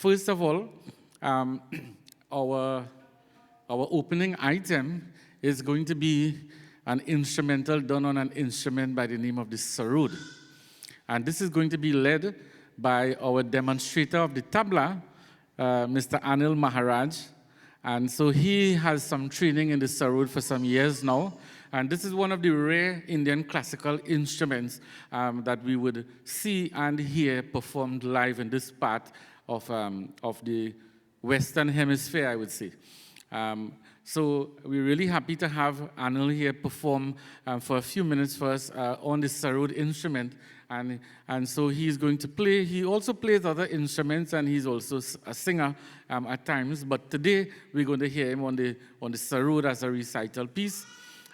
first of all, um, our, our opening item is going to be an instrumental done on an instrument by the name of the sarod. And this is going to be led by our demonstrator of the tabla, Mr. Anil Maharaj. And so he has some training in the sarod for some years now. And this is one of the rare Indian classical instruments that we would see and hear performed live in this part of the Western Hemisphere, I would say. So we're really happy to have Anil here perform for a few minutes for us on the sarod instrument. And so he's going to play. He also plays other instruments, and he's also a singer at times. But today we're going to hear him on the sarod as a recital piece.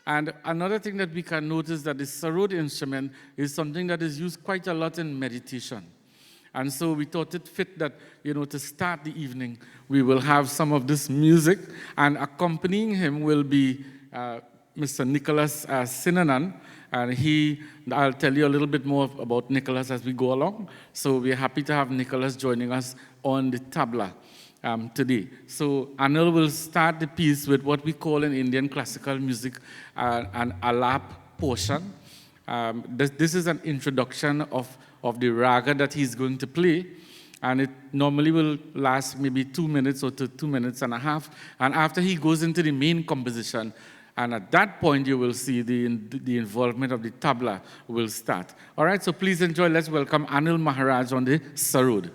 And another thing that we can notice that the sarod instrument is something that is used quite a lot in meditation. And so we thought it fit that, to start the evening, we will have some of this music, and accompanying him will be Mr. Nicholas Sinanan, and I'll tell you a little bit more about Nicholas as we go along. So we're happy to have Nicholas joining us on the tabla today. So Anil will start the piece with what we call in Indian classical music an alap portion. This is an introduction of the raga that he's going to play, and it normally will last maybe 2 minutes or to 2 minutes and a half. And after he goes into the main composition, and at that point you will see the involvement of the tabla will start. All right, so please enjoy. Let's welcome Anil Maharaj on the sarod.